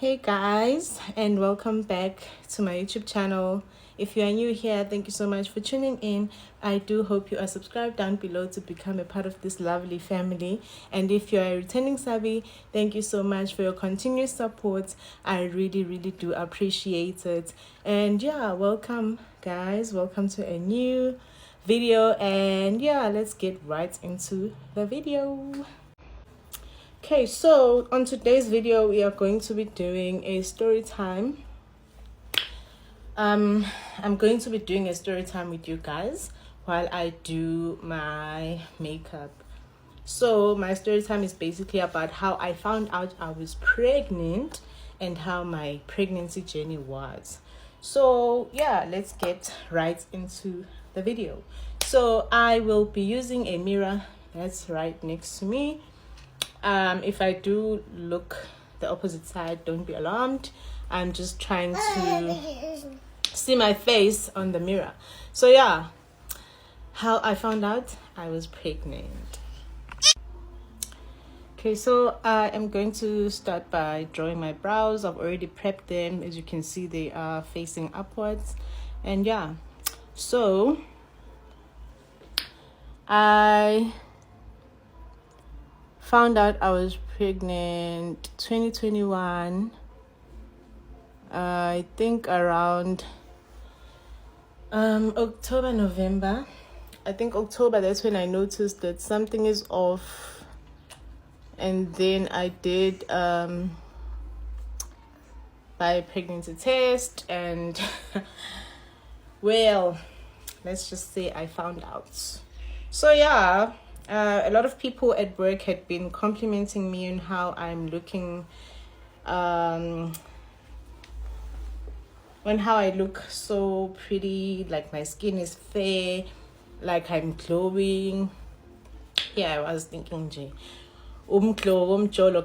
Hey guys, and welcome back to my YouTube channel. If you are new here, thank you so much for tuning in. I do hope you are subscribed down below to become a part of this lovely family. And if you are a returning subby, thank you so much for your continuous support. I really do appreciate it. And yeah, welcome guys, welcome to a new video. And yeah, let's get right into the video. Okay, so on today's video, we are going to be doing a story time. I'm going to be doing a story time with you guys while I do my makeup. So my story time is basically about how I found out I was pregnant and how my pregnancy journey was. So yeah, let's get right into the video. So I will be using a mirror that's right next to me. If I do look the opposite side, don't be alarmed. I'm just trying to see my face on the mirror. So yeah, how I found out I was pregnant. Okay, so I am going to start by drawing my brows. I've already prepped them. As you can see, they are facing upwards. And yeah, so I found out I was pregnant 2021, I think around October, November. I think October, that's when I noticed that something is off. And then I did buy a pregnancy test, and well, let's just say I found out. So yeah, a lot of people at work had been complimenting me on how I'm looking, on how I look so pretty, like my skin is fair, like I'm glowing. Yeah, I was thinking, Jay,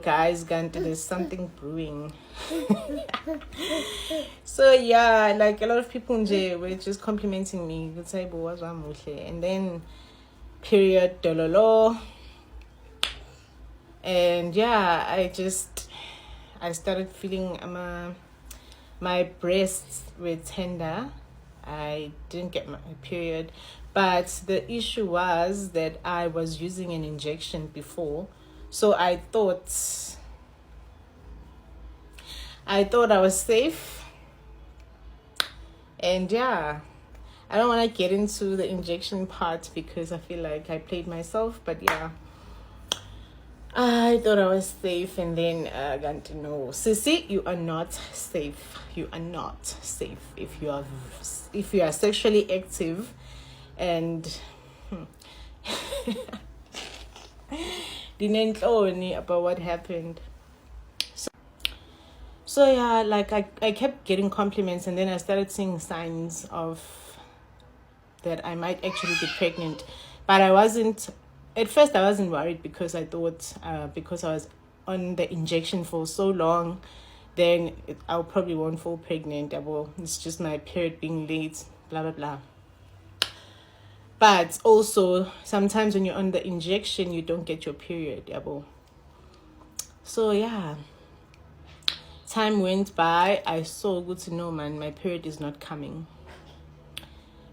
guys, there's something brewing. So yeah, like a lot of people were just complimenting me. And then period dololo, and yeah, I started feeling my breasts were tender. I didn't get my period, but the issue was that I was using an injection before, so I thought I was safe. And yeah, I don't want to get into the injection part because I feel like I played myself, but yeah, I thought I was safe. And then I got to know, Sissy, you are not safe. You are not safe if you are sexually active. And didn't know about what happened. So yeah, like I kept getting compliments, and then I started seeing signs of that I might actually be pregnant. But I wasn't worried because I thought because I was on the injection for so long, then I probably won't fall pregnant. Well, it's just my period being late, blah blah blah. But also sometimes when you're on the injection, you don't get your period. So yeah, time went by. I saw, good to know, man, my period is not coming.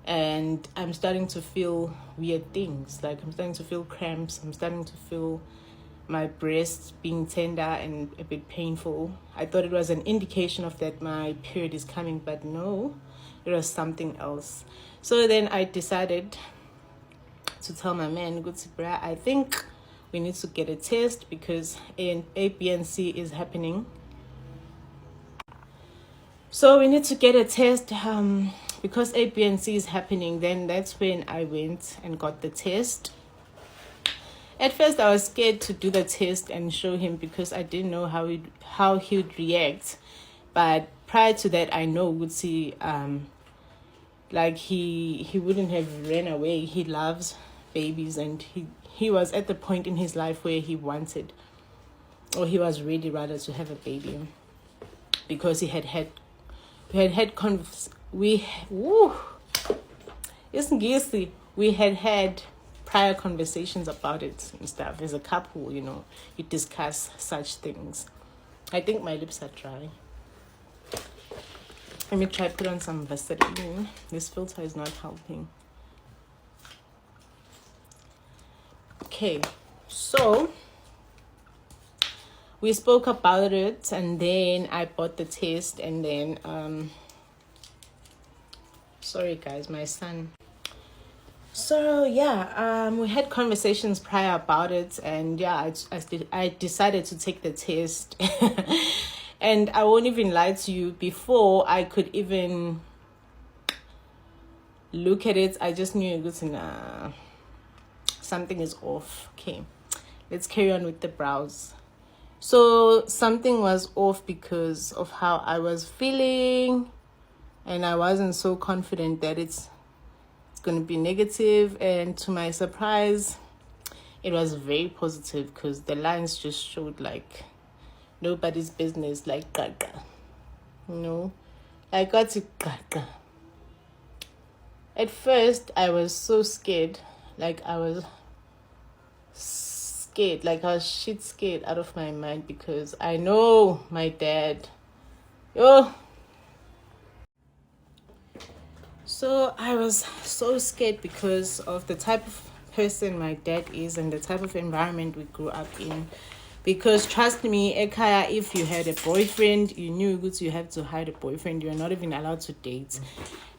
And I'm starting to feel weird things. Like I'm starting to feel cramps. I'm starting to feel my breasts being tender and a bit painful. I thought it was an indication of that my period is coming, but no, it was something else. So then I decided to tell my man, good to bra, I think we need to get a test because an A-B-N-C is happening. So we need to get a test. Because A-B-N-C is happening, then that's when I went and got the test. At first, I was scared to do the test and show him because I didn't know how he would react. But prior to that, I know would see like he wouldn't have ran away. He loves babies, and he was at the point in his life where he wanted, or he was ready rather, to have a baby, because we had prior conversations about it and stuff. As a couple, you discuss such things. I think my lips are dry. Let me try put on some Vaseline. This filter is not helping. Okay, so we spoke about it, and then I bought the test, and then sorry guys, my son. So yeah, we had conversations prior about it, and yeah, I decided to take the test. And I won't even lie to you, before I could even look at it, I just knew it was something is off. Okay, let's carry on with the brows. So something was off because of how I was feeling, and I wasn't so confident that it's going to be negative. And to my surprise, it was very positive, because the lines just showed like nobody's business, like gaga, I got it gaga. At first I was so scared, like I was scared, like I was shit scared out of my mind, because I know my dad. So I was so scared because of the type of person my dad is and the type of environment we grew up in. Because trust me, Ekaya, if you had a boyfriend, you knew you have to hide a boyfriend. You're not even allowed to date.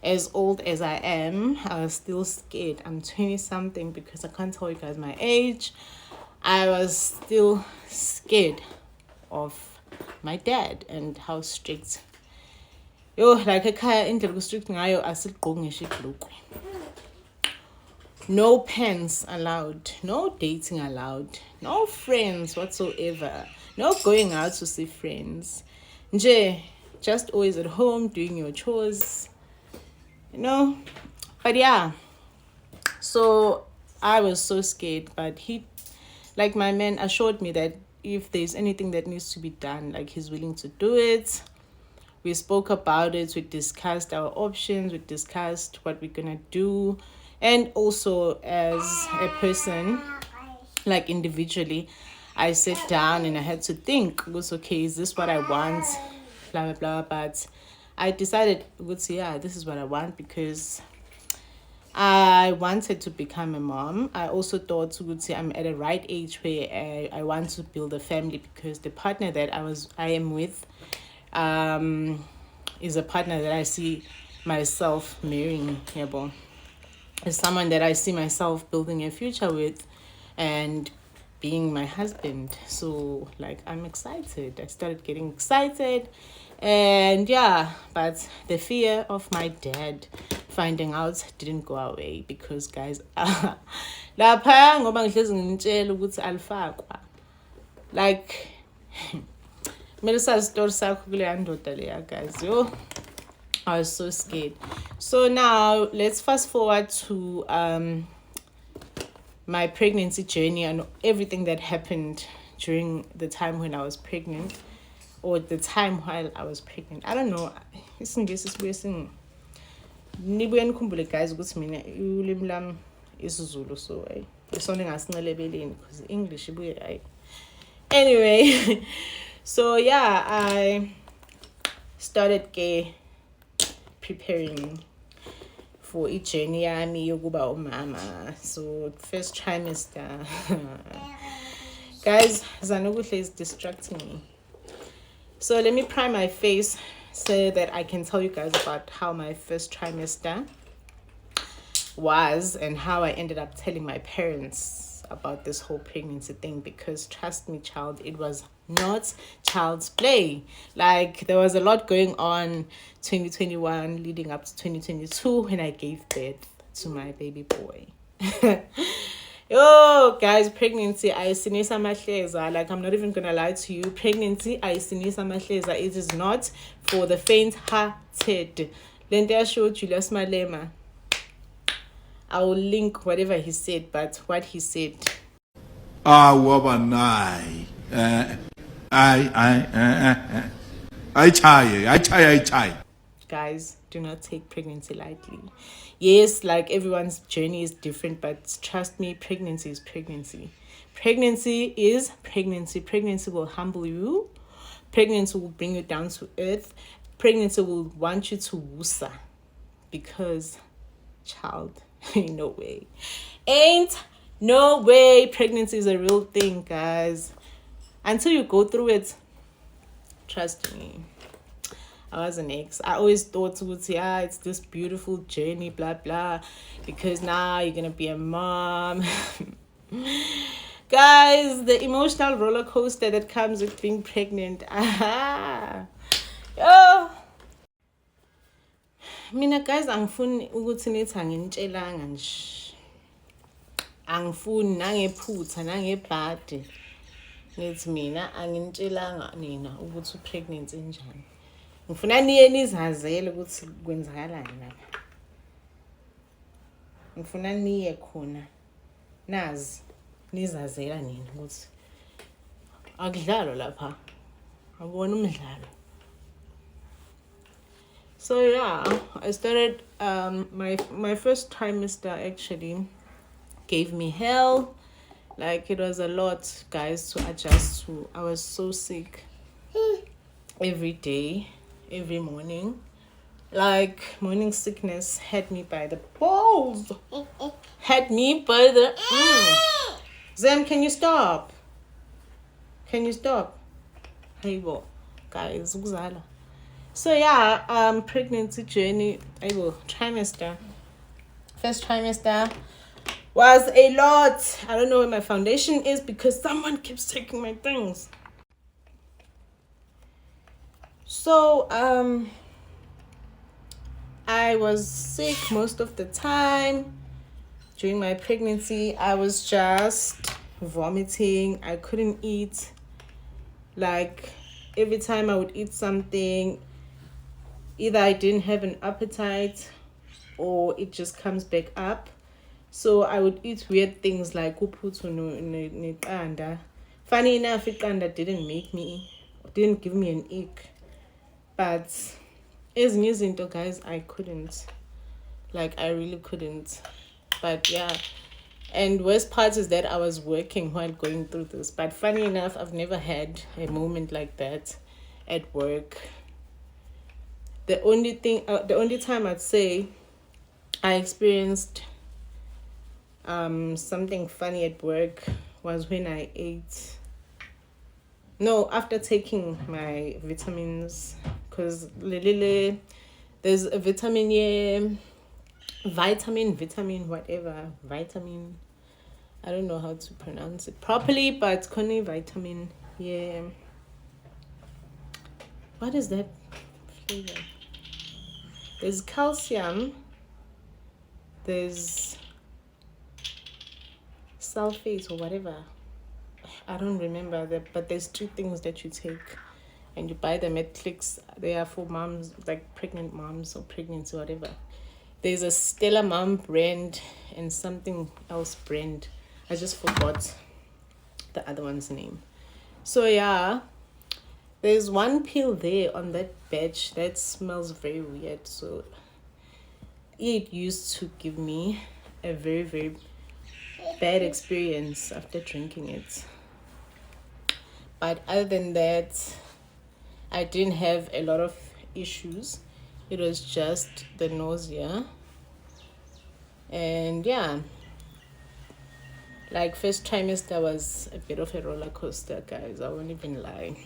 As old as I am, I was still scared. I'm 20-something, because I can't tell you guys my age. I was still scared of my dad and how strict. Like Ekaya, indlela strict ngayo asigqoki ngisho ibhlukwe. No pens allowed, no dating allowed, no friends whatsoever, no going out to see friends. Just always at home doing your chores, But yeah, so I was so scared, but my man assured me that if there's anything that needs to be done, like he's willing to do it. We spoke about it, we discussed our options, we discussed what we're gonna do. And also as a person, like individually, I sat down and I had to think, okay, is this what I want? Blah, blah, blah. But I decided, yeah, this is what I want, because I wanted to become a mom. I also thought, I'm at a right age where I want to build a family, because the partner that I am with is a partner that I see myself marrying. Is someone that I see myself building a future with and being my husband. So I'm excited. I started getting excited, and yeah, but the fear of my dad finding out didn't go away, because guys, lapha ngoba ngihlezi ngintshela ukuthi alifakwa, like kumele sazi story sakho kule ndoda leya, guys. I was so scared. So now let's fast forward to my pregnancy journey and everything that happened during the time when I was pregnant, or the time while I was pregnant. I don't know. Nibuye nikhumbule guys ukuthi mina ulimi lami isiZulu, so isona ngasincelebeleni because English ibuye anyway. So yeah, I started preparing for each journey yami yokuba umama. So first trimester guys, Zanokuhle is distracting me. So let me prime my face so that I can tell you guys about how my first trimester was and how I ended up telling my parents about this whole pregnancy thing, because trust me, child, it was not child's play. There was a lot going on 2021 leading up to 2022 when I gave birth to my baby boy. Yo guys, pregnancy ayisinisa amahleza. I'm not even gonna lie to you, pregnancy ayisinisa amahleza. It is not for the faint-hearted. Lento yasho Julius Malema, I will link whatever he said, but what he said, I guys, do not take pregnancy lightly. Yes, everyone's journey is different, but trust me, pregnancy is pregnancy. Pregnancy is pregnancy. Pregnancy will humble you. Pregnancy will bring you down to earth. Pregnancy will want you to wusa. Because, child, ain't no way. Ain't no way pregnancy is a real thing, guys. Until you go through it, trust me. I was an ex. I always thought, yeah, it's this beautiful journey, blah, blah. Because now you're going to be a mom. Guys, the emotional roller coaster that comes with being pregnant. Oh. Mina guys, angifuni ukuthi nithi angintshela nje. Angifuni nangephutha nangebhadi. Nithi mina angintshela nina ukuthi upregnant enjani. Ngifuna niye nizazele ukuthi kwenzakalani lapha. Ngifuna niye khona. Nazi nizazela nina ukuthi akudlalo lapha. Awubona umdlalo. So yeah, I started my first trimester actually gave me hell. Like it was a lot, guys, to adjust to. I was so sick every day, every morning. Like morning sickness had me by the balls. Had me by the Zem, can you stop? Can you stop? Hey, bo, guys, uzala. So yeah, pregnancy journey, trimester. First trimester was a lot. I don't know where my foundation is because someone keeps taking my things. So I was sick most of the time. During my pregnancy, I was just vomiting. I couldn't eat. Like every time I would eat something, either I didn't have an appetite or it just comes back up. So I would eat weird things like uphutu neqanda. Funny enough, iqanda didn't give me an ache. But as izinto, guys, I couldn't. Like I really couldn't. But yeah. And worst part is that I was working while going through this. But funny enough, I've never had a moment like that at work. The only time I'd say I experienced something funny at work was when I ate. No, after taking my vitamins, because there's a vitamin, whatever, vitamin. I don't know how to pronounce it properly, but it's called vitamin. Yeah. What is that flavor? There's calcium. There's sulfate or whatever. I don't remember that, but there's 2 things that you take and you buy them at Clicks. They are for moms, like pregnant moms or pregnancy, whatever. There's a Stella Mom brand and something else brand. I just forgot the other one's name. So yeah, there's one pill there on that batch that smells very weird. So it used to give me a very, very bad experience after drinking it. But other than that, I didn't have a lot of issues. It was just the nausea. And yeah, like first trimester was a bit of a roller coaster, guys. I won't even lie.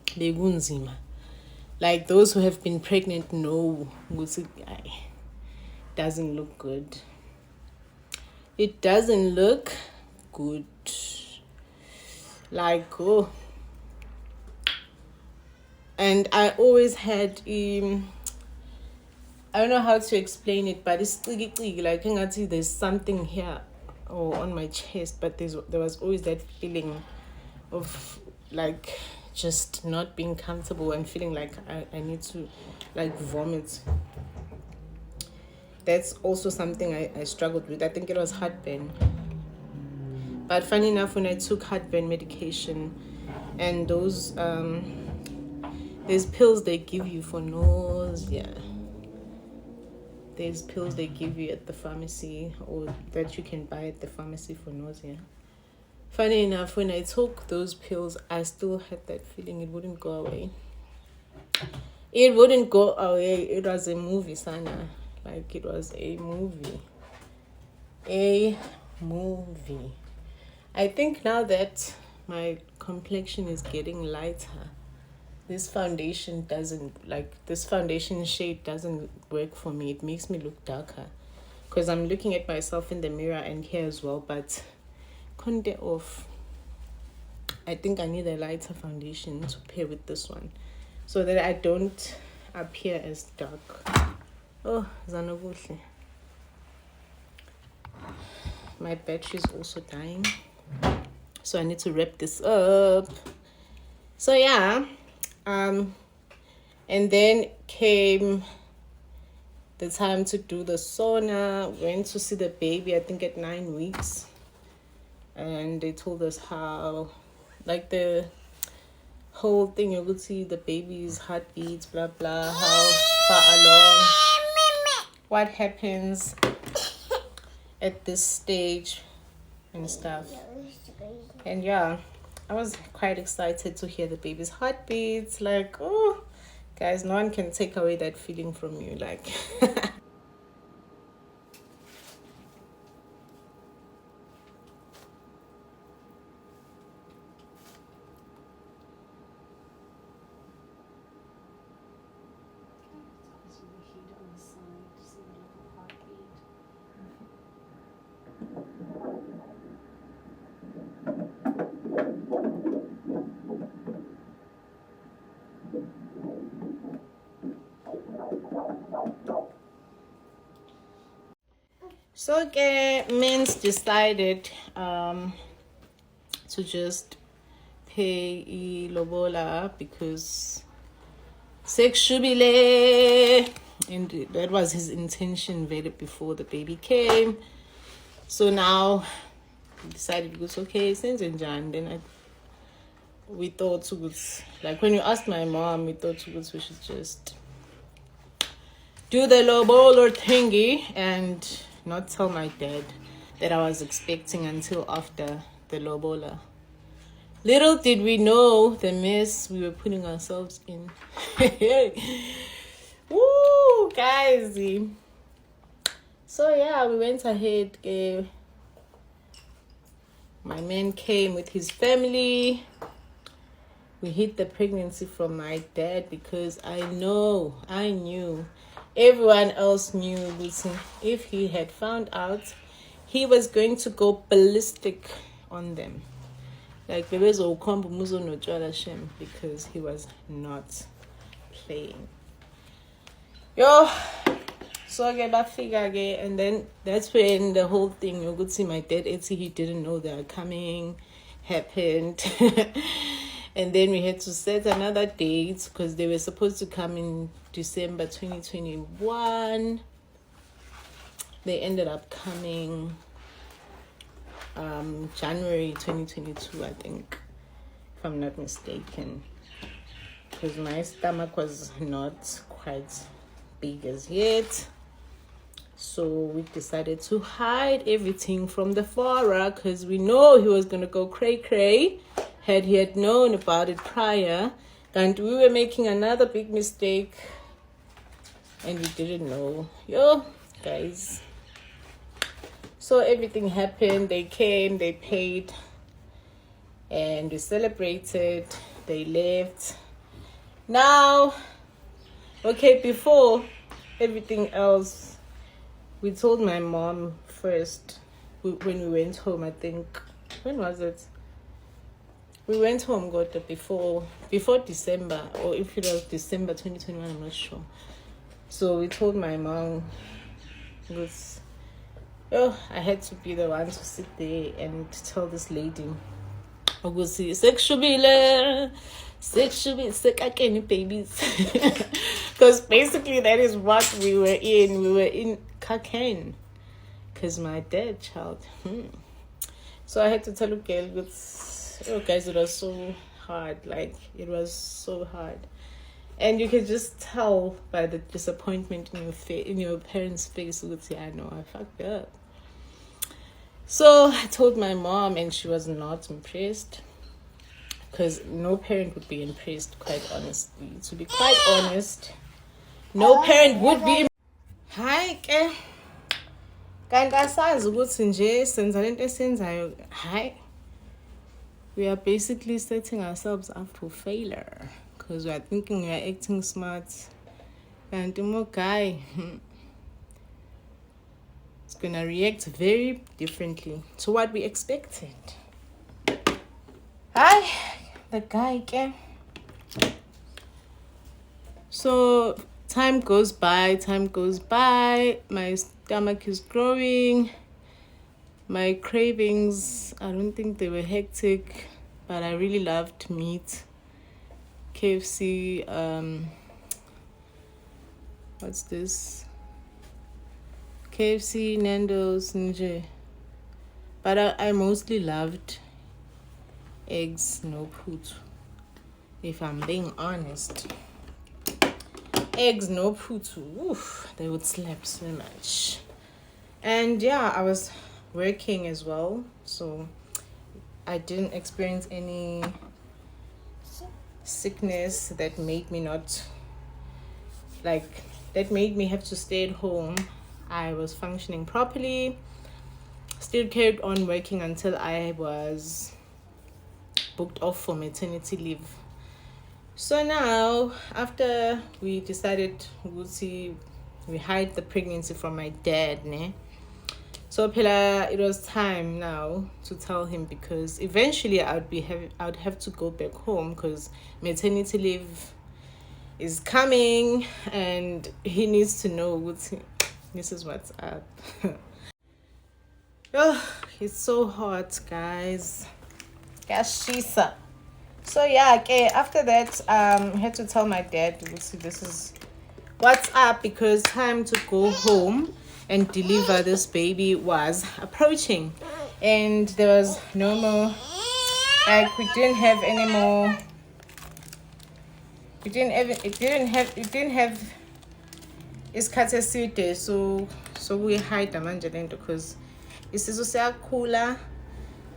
Begunzima. Like those who have been pregnant know it doesn't look good. It doesn't look good. Like, oh. And I always had I don't know how to explain it, but it's like there's something here or on my chest, but there was always that feeling of like just not being comfortable and feeling like I need to like vomit. That's also something I struggled with. I think it was heartburn. But funny enough, when I took heartburn medication and those there's pills they give you for nausea. There's pills they give you at the pharmacy or that you can buy at the pharmacy for nausea. Funny enough, when I took those pills, I still had that feeling it wouldn't go away. It wouldn't go away. It was a movie, Sana. Like, it was a movie. A movie. I think now that my complexion is getting lighter, this foundation shade doesn't work for me. It makes me look darker. Because I'm looking at myself in the mirror and here as well, but conte off. I think I need a lighter foundation to pair with this one so that I don't appear as dark. Oh, Zanobuhle. My battery is also dying, so I need to wrap this up. So yeah, and then came the time to do the sauna. Went to see the baby, I think at 9 weeks, and they told us how, like, the whole thing, you would see the baby's heartbeats, blah blah, how far along, what happens at this stage and stuff. And yeah, I was quite excited to hear the baby's heartbeats. Like, oh guys, no one can take away that feeling from you. Like so okay, Mins decided to just pay lobola because sexually, and that was his intention very before the baby came. So now we decided it was okay since in Jan. Then we thought it was like, when you asked my mom, we thought it was we should just do the lobola thingy and not tell my dad that I was expecting until after the lobola. Little did we know the mess we were putting ourselves in. Woo, guys. So yeah, we went ahead. My man came with his family. We hid the pregnancy from my dad because I knew, everyone else knew. Listen, if he had found out, he was going to go ballistic on them. Like, because he was not playing. Yo, so I get back figure again, and then that's when the whole thing, you could see my dad, he didn't know they were coming, happened. And then we had to set another date because they were supposed to come in December 2021. They ended up coming January 2022, I think, if I'm not mistaken, because my stomach was not quite big as yet. So we decided to hide everything from the father because we know he was going to go cray had he had known about it prior. And we were making another big mistake and we didn't know. Yo, guys. So everything happened. They came, they paid, and we celebrated. They left. Now, okay, before everything else, we told my mom first when we went home. I think, when was it? We went home, before December, or if it was December 2021, I'm not sure. So we told my mom, I had to be the one to sit there and tell this lady, sexually, babies. Because basically that is what we were in. We were in cocaine. Because my dead child. So I had to tell girl, guys, it was so hard. Like, it was so hard. And you could just tell by the disappointment in your parents' face. I know I fucked up. So I told my mom, and she was not impressed, because no parent would be impressed, quite honestly. To be quite honest, no parent would be. Hi ke, kanti asazi ukuthi nje senza lento esiyenzayo. Hi, we are basically setting ourselves up for failure, because we are thinking we are acting smart. And the guy is gonna react very differently to what we expected. Hi, the guy ke. So time goes by, my stomach is growing, my cravings, I don't think they were hectic, but I really loved meat. KFC, what's this? KFC, Nando's, nje. But I mostly loved eggs, no put, if I'm being honest. Eggs, no put, oof, they would slap so much. And yeah, I was working as well, so I didn't experience any sickness that made me that made me have to stay at home. I was functioning properly, still carried on working until I was booked off for maternity leave. So now, after we decided we hide the pregnancy from my dad, ne? So it was time now to tell him, because eventually I'd have to go back home, because maternity leave is coming and he needs to know this is what's up. Oh, it's so hot, guys. Gashisa. So yeah, okay, after that, I had to tell my dad, this is what's up, because time to go home and deliver this baby was approaching, and there was no more, like, it didn't have isikhathi eside, so we hide manje lento, because isisu siyakhula,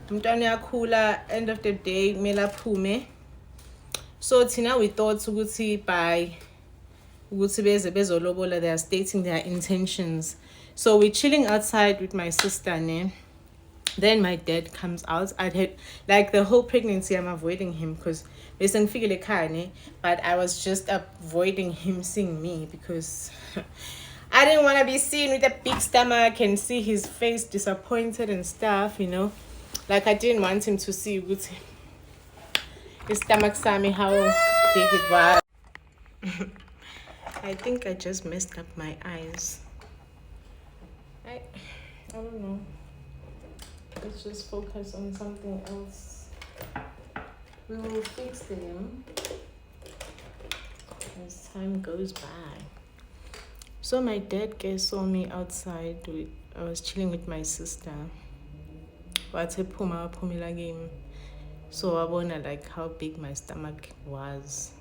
umntwana uyakhula, end of the day kumele aphume. So thina we thought ukuthi by ukuthi beze bezolobola, they are stating their intentions. So we're chilling outside with my sister, ne? Then my dad comes out. I had, like, the whole pregnancy I'm avoiding him, because but I was just avoiding him seeing me, because I didn't want to be seen with a big stomach and see his face disappointed and stuff, you know. Like, I didn't want him to see his stomach sami, how big it was. I think I just messed up my eyes. I don't know. Let's just focus on something else. We will fix them as time goes by. So my dad saw me outside. I was chilling with my sister. So I wanna, like, how big my stomach was.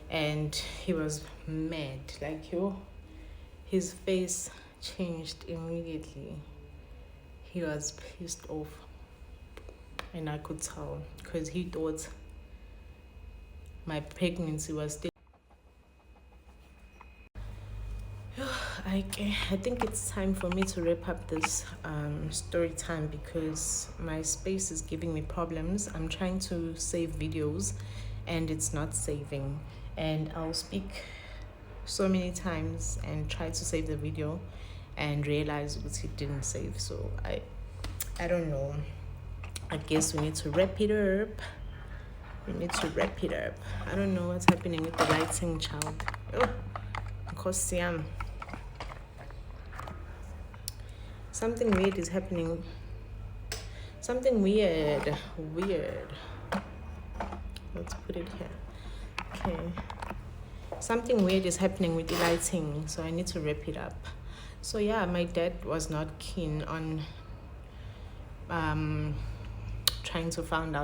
And he was mad. Like, his face changed immediately. He was pissed off, and I could tell, because he thought my pregnancy was still. I think it's time for me to wrap up this story time, because my space is giving me problems. I'm trying to save videos and it's not saving, and I'll speak so many times and try to save the video and realize that it didn't save. So I don't know, I guess we need to wrap it up. I don't know what's happening with the lighting, child. Oh, because something weird is happening. Something weird. Let's put it here. Okay. Something weird is happening with the lighting, so I need to wrap it up. So yeah, my dad was not keen on trying to find.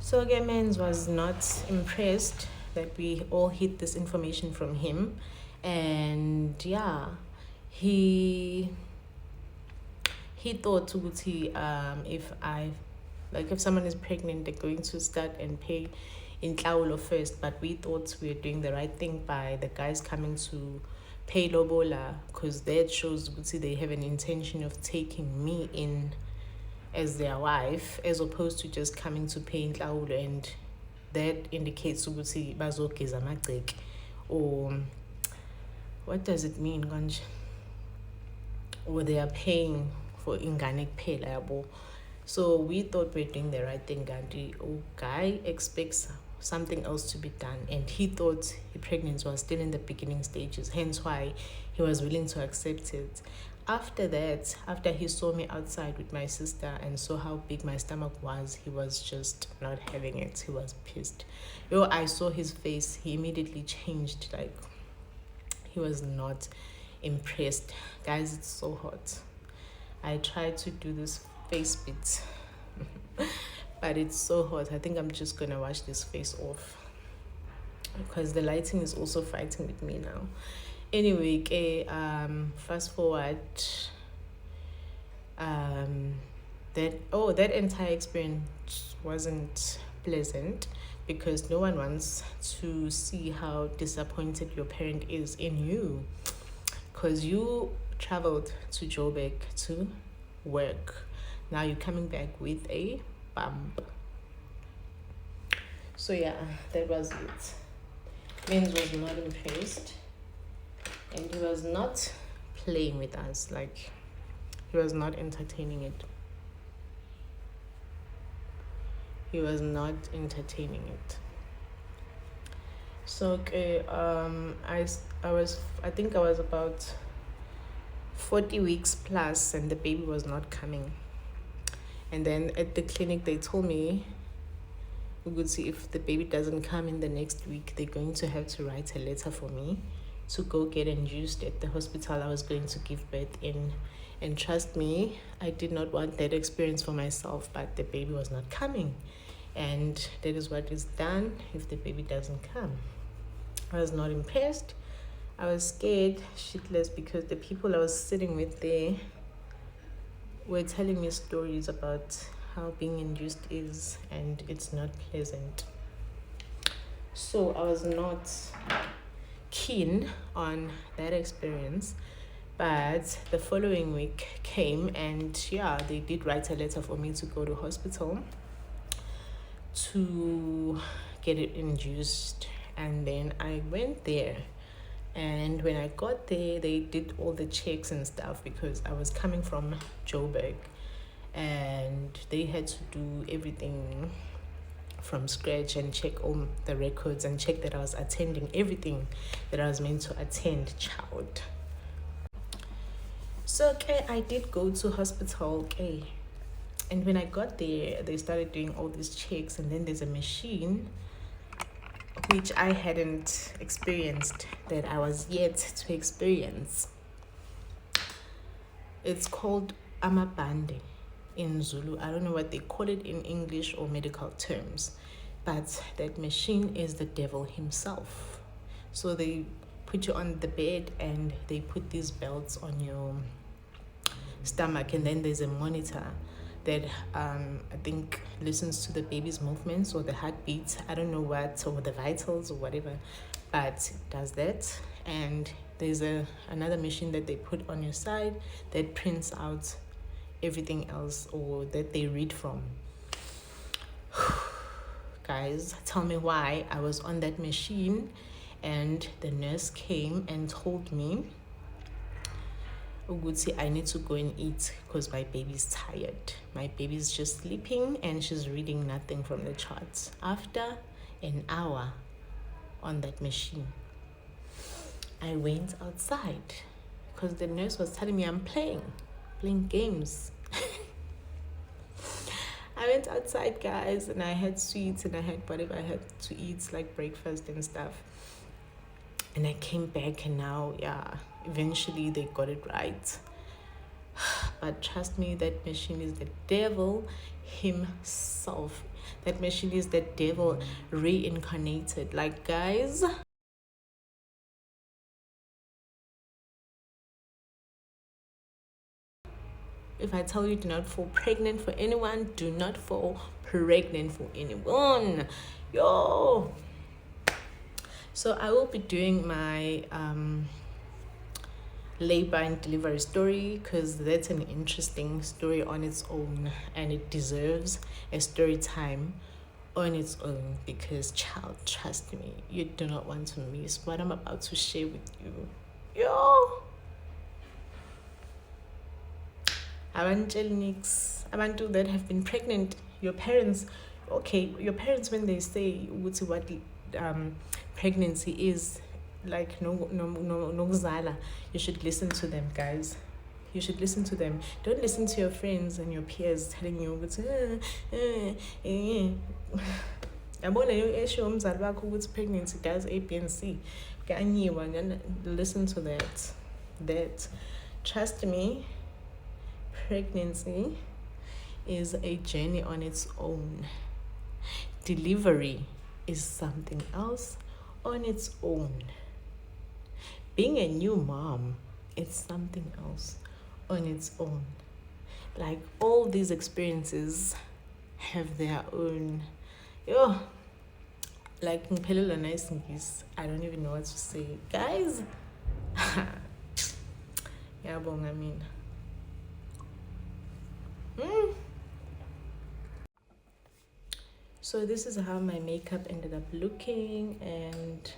So Gemens was not impressed that we all hid this information from him, and yeah, he he thought ukuthi if someone is pregnant, they're going to start and pay in Tlaulo first, but we thought we were doing the right thing by the guys coming to pay lobola, because that shows they have an intention of taking me in as their wife, as opposed to just coming to pay in Tlaulo, and that indicates ukuthi bazogeza amagceke, or what does it mean konje, or they are paying for ingane kuphela yabo. So we thought we were doing the right thing, Gandhi. Guy expects something else to be done, and he thought the pregnancy was still in the beginning stages, hence why he was willing to accept it. After that, after he saw me outside with my sister and saw how big my stomach was, he was just not having it. He was pissed. I saw his face. He immediately changed. Like, he was not impressed. Guys, it's so hot. I tried to do this face bit but it's so hot. I think I'm just gonna wash this face off because the lighting is also fighting with me now. Anyway, fast forward, that entire experience wasn't pleasant, because no one wants to see how disappointed your parent is in you, because you traveled to Joburg to work. Now you're coming back with a bump. So yeah, that was it. Men's was not impressed, and he was not playing with us. Like, he was not entertaining it. He was not entertaining it. So okay, I think I was about 40 weeks plus, and the baby was not coming. And then at the clinic, they told me, we could see if the baby doesn't come in the next week, they're going to have to write a letter for me to go get induced at the hospital I was going to give birth in. And trust me, I did not want that experience for myself, but the baby was not coming. And that is what is done if the baby doesn't come. I was not impressed. I was scared shitless, because the people I was sitting with there were telling me stories about how being induced is, and it's not pleasant. So I was not keen on that experience. But the following week came, and yeah, they did write a letter for me to go to hospital to get it induced. And then I went there. And when I got there, they did all the checks and stuff, because I was coming from Joburg, and they had to do everything from scratch and check all the records and check that I was attending everything that I was meant to attend, child. So okay, I did go to hospital, okay. And when I got there, they started doing all these checks, and then there's a machine which I hadn't experienced, that I was yet to experience. It's called amabande in Zulu. I don't know what they call it in English or medical terms, but that machine is the devil himself. So they put you on the bed, and they put these belts on your stomach, and then there's a monitor that I think listens to the baby's movements or the heartbeats. I don't know what, or the vitals or whatever, but it does that. And there's another machine that they put on your side that prints out everything else, or that they read from. Guys, tell me why I was on that machine, and the nurse came and told me, I need to go and eat because my baby's tired. My baby's just sleeping, and she's reading nothing from the charts. After an hour on that machine, I went outside because the nurse was telling me I'm playing games. I went outside, guys, and I had sweets, and I had whatever I had to eat, like breakfast and stuff. And I came back, and now, yeah, eventually they got it right. But trust me, that machine is the devil himself. That machine is the devil reincarnated. Like, guys, If I tell you do not fall pregnant for anyone, do not fall pregnant for anyone. Yo. So I will be doing my labor and delivery story because that's an interesting story on its own, and it deserves a story time on its own because, child, trust me, you do not want to miss what I'm about to share with you. Yo. Abantu that have been pregnant, your parents, okay, your parents, when they say what pregnancy is, like no kuzala, you should listen to them, guys. You should listen to them. Don't listen to your friends and your peers telling you yabona esho umzali wakho ukuthi pregnancy does A, B, and C. Listen to that. Trust me, pregnancy is a journey on its own. Delivery is something else on its own. Being a new mom is something else on its own. Like, all these experiences have their own, like ngiphelelwa nice, I don't even know what to say, guys. Yabonga mina. So this is how my makeup ended up looking, and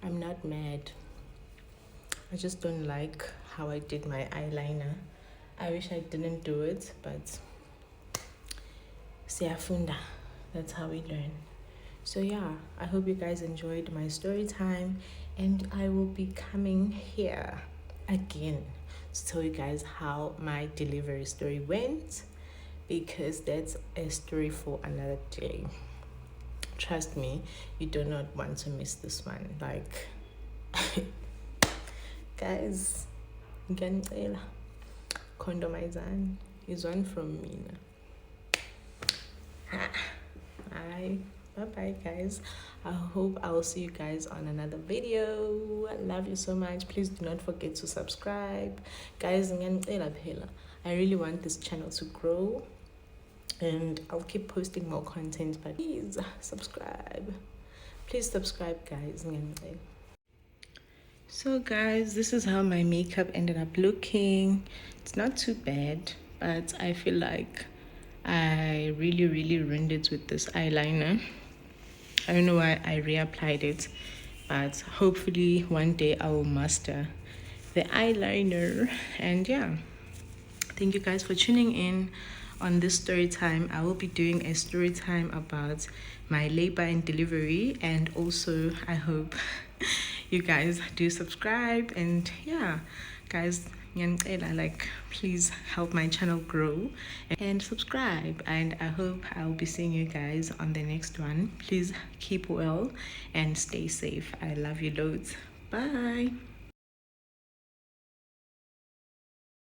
I'm not mad. I just don't like how I did my eyeliner. I wish I didn't do it, but siyafunda. That's how we learn. So yeah, I hope you guys enjoyed my story time, and I will be coming here again to tell you guys how my delivery story went, because that's a story for another day. Trust me, you do not want to miss this one. Like, guys, ngiyanicela, condomizan is one from me. Bye bye, guys. I hope I will see you guys on another video. I love you so much. Please do not forget to subscribe, guys. I really want this channel to grow, and I'll keep posting more content, but please subscribe. Please subscribe, guys. So guys, this is how my makeup ended up looking. It's not too bad, but I feel like I really ruined it with this eyeliner. I don't know why I reapplied it, but hopefully one day I will master the eyeliner. And yeah, thank you guys for tuning in on this story time. I will be doing a story time about my labor and delivery, and also I hope you guys do subscribe. And yeah, guys, like, please help my channel grow and subscribe, and I hope I'll be seeing you guys on the next one. Please keep well and stay safe. I love you loads. Bye.